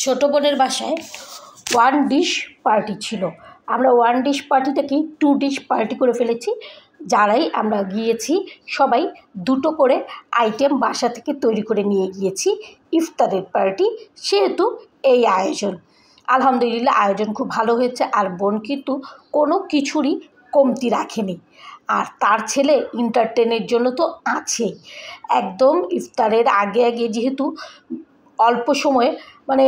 ছোটো বোনের বাসায় ওয়ান ডিশ পার্টি ছিল। আমরা ওয়ান ডিশ পার্টিটাকেই 2 ডিশ পার্টি করে ফেলেছি। যারাই আমরা গিয়েছি সবাই দুটো করে আইটেম বাসা থেকে তৈরি করে নিয়ে গিয়েছি। ইফতারের পার্টি, সেহেতু এই আয়োজন। আলহামদুলিল্লাহ আয়োজন খুব ভালো হয়েছে। আর বোন কিন্তু কোনো কিছুরই কমতি রাখেনি। আর তার ছেলে এন্টারটেনের জন্য তো আছেই। একদম ইফতারের আগে আগে, যেহেতু অল্প সময়ে মানে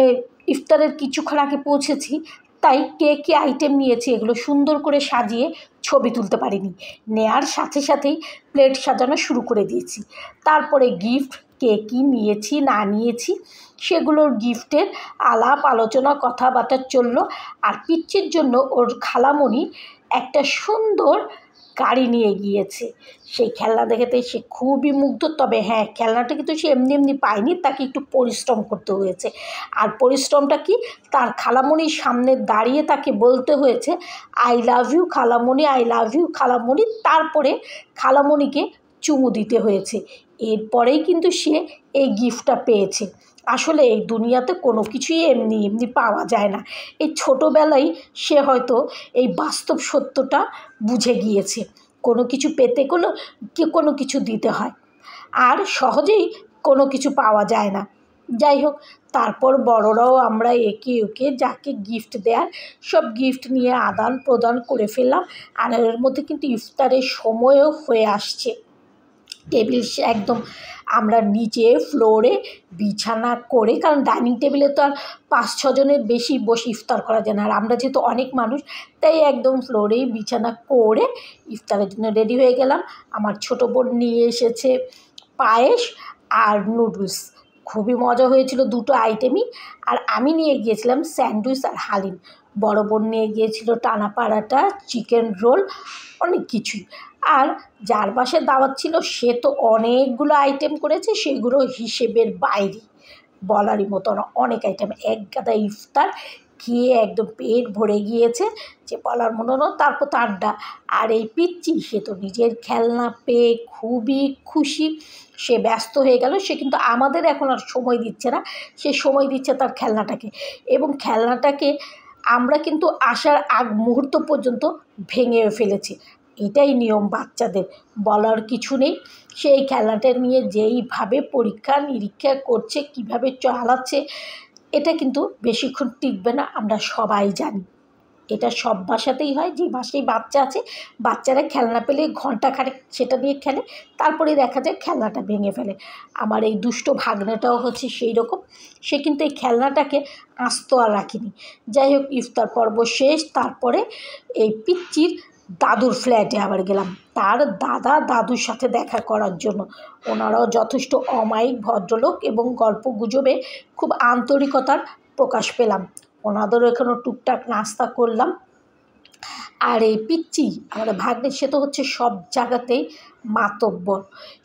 ইফতারের কিছুক্ষণ আগে পৌঁছেছি, তাই কে কী আইটেম নিয়েছি এগুলো সুন্দর করে সাজিয়ে ছবি তুলতে পারিনি। নেয়ার সাথে সাথেই প্লেট সাজানো শুরু করে দিয়েছি। তারপরে গিফট, কে কী নিয়েছি না নিয়েছি সেগুলোর গিফটের আলাপ আলোচনা কথাবার্তা চললো। আর পিচ্চির জন্য ওর খালামণি একটা সুন্দর গাড়ি নিয়ে গিয়েছে। সেই খেলনা দেখেতে সে খুবই মুগ্ধ। তবে হ্যাঁ, খেলনাটা কিন্তু সে এমনি এমনি পায়নি, তাকে একটু পরিশ্রম করতে হয়েছে। আর পরিশ্রমটা কি, তার খালামণির সামনে দাঁড়িয়ে তাকে বলতে হয়েছে আই লাভ ইউ খালামণি, আই লাভ ইউ খালামণি। তারপরে খালামণিকে চুমু দিতে হয়েছে। এরপরেই কিন্তু সে এই গিফটটা পেয়েছে। আসলে এই দুনিয়াতে কোনো কিছুই এমনি এমনি পাওয়া যায় না। এই ছোটোবেলায় সে হয়তো এই বাস্তব সত্যটা বুঝে গিয়েছে। কোনো কিছু পেতে কোনো কিছু দিতে হয়, আর সহজেই কোনো কিছু পাওয়া যায় না। যাই হোক, তারপর বড়রাও আমরা একে ওকে যাকে গিফট দেওয়ার সব গিফট নিয়ে আদান প্রদান করে ফেললাম। আর এর মধ্যে কিন্তু ইফতারের সময়ও হয়ে আসছে। টেবিল একদম আমরা নিচে ফ্লোরে বিছানা করে, কারণ ডাইনিং টেবিলে তো আর 5-6 জনের বেশি বসে ইফতার করা যায় না। আর আমরা যেহেতু অনেক মানুষ, তাই একদম ফ্লোরেই বিছানা করে ইফতারের জন্য রেডি হয়ে গেলাম। আমার ছোটো বোন নিয়ে এসেছে পায়েস আর নুডলস। খুবই মজা হয়েছিল দুটো আইটেমই। আর আমি নিয়ে গিয়েছিলাম স্যান্ডউইচ আর হালিম। বড় বোন নিয়ে গিয়েছিল টানা পাড়াটা, চিকেন রোল, অনেক কিছুই। আর যার বাসায় দাওয়াত ছিল সে তো অনেকগুলো আইটেম করেছে, সেগুলো হিসেবের বাইরে, বলারই মতো না। অনেক আইটেম, এক গাদা ইফতার খেয়ে একদম পেট ভরে গিয়েছে, যে বলার মতো না। তারপর তো আড্ডা। আর এই পিচ্চি, সে তো নিজের খেলনা পেয়ে খুবই খুশি। সে ব্যস্ত হয়ে গেল। সে কিন্তু আমাদের এখন আর সময় দিচ্ছে না, সে সময় দিচ্ছে তার খেলনাটাকে। এবং খেলনাটাকে আমরা কিন্তু আসার আগ মুহূর্ত পর্যন্ত ভেঙে ফেলেছি। এটাই নিয়ম বাচ্চাদের, বলার কিছু নেই। সেই খেলনাটা নিয়ে যেইভাবে পরীক্ষা নিরীক্ষা করছে, কিভাবে চালাচ্ছে, এটা কিন্তু বেশিক্ষণ টিকবে না, আমরা সবাই জানি। এটা সব বাসাতেই হয়। যে বাসায় বাচ্চা আছে, বাচ্চারা খেলনা পেলে ঘণ্টাখানেক সেটা নিয়ে খেলে, তারপরে দেখা যায় খেলনাটা ভেঙে ফেলে। আমার এই দুষ্ট ভাগ্নেটাও হচ্ছে সেই রকম। সে কিন্তু এই খেলনাটাকে আস্ত আর রাখেনি। যাই হোক, ইফতার পর্ব শেষ। তারপরে এই পিচ্চির দাদুর ফ্ল্যাটে আবার গেলাম তার দাদা দাদুর সাথে দেখা করার জন্য। ওনারাও যথেষ্ট অমায়িক ভদ্রলোক এবং গল্প গুজবে খুব আন্তরিকতার প্রকাশ পেলাম। ওনাদেরও এখানেও টুকটাক নাস্তা করলাম। আর এই পিচ্চি আমাদের ভাগ্নের, সে তো হচ্ছে সব জায়গাতেই মাতব্বর।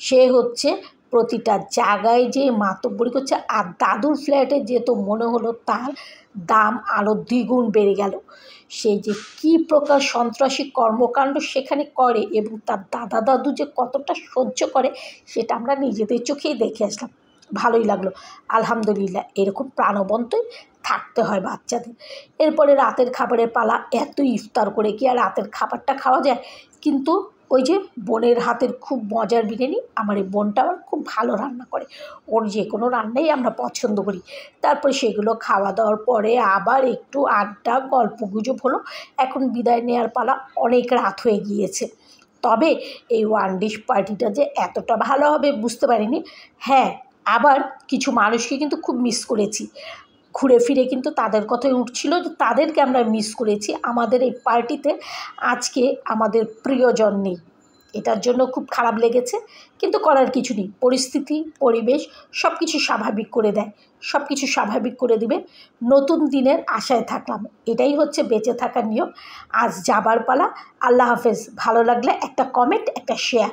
সে হচ্ছে প্রতিটা জায়গায় যে মাতব্বরি করছে। আর দাদুর ফ্ল্যাটে যেহেতু মনে হলো তার দাম আরও দ্বিগুণ বেড়ে গেল। সে যে কী প্রকার সন্ত্রাসী কর্মকাণ্ড সেখানে করে এবং তার দাদা দাদু যে কতটা সহ্য করে, সেটা আমরা নিজেদের চোখেই দেখে আসলাম। ভালোই লাগলো। আলহামদুলিল্লাহ, এরকম প্রাণবন্তই থাকতে হয় বাচ্চাদের। এরপরে রাতের খাবারের পালা। এত ইফতার করে কি আর রাতের খাবারটা খাওয়া যায়? কিন্তু ওই যে বোনের হাতের খুব মজার বিরিয়ানি, আমার এই বোনটা আমার খুব ভালো রান্না করে। ওর যে কোনো রান্নাই আমরা পছন্দ করি। তারপরে সেগুলো খাওয়া দাওয়ার পরে আবার একটু আড্ডা গল্পগুজব হলো। এখন বিদায় নেওয়ার পালা, অনেক রাত হয়ে গিয়েছে। তবে এই ওয়ান ডিশ পার্টিটা যে এতটা ভালো হবে বুঝতে পারিনি। হ্যাঁ, আবার কিছু মানুষকে কিন্তু খুব মিস করেছি। ঘুরে ফিরে কিন্তু তাদের কথাই উঠছিল যে তাদেরকে আমরা মিস করেছি। আমাদের এই পার্টিতে আজকে আমাদের প্রিয়জন নেই, এটার জন্য খুব খারাপ লেগেছে। কিন্তু করার কিছু নেই, পরিস্থিতি পরিবেশ সব কিছু স্বাভাবিক করে দেয়, সব কিছু স্বাভাবিক করে দিবে। নতুন দিনের আশায় থাকলাম, এটাই হচ্ছে বেঁচে থাকার নিয়ম। আজ যাবার পালা। আল্লাহ হাফেজ। ভালো লাগলে একটা কমেন্ট, একটা শেয়ার।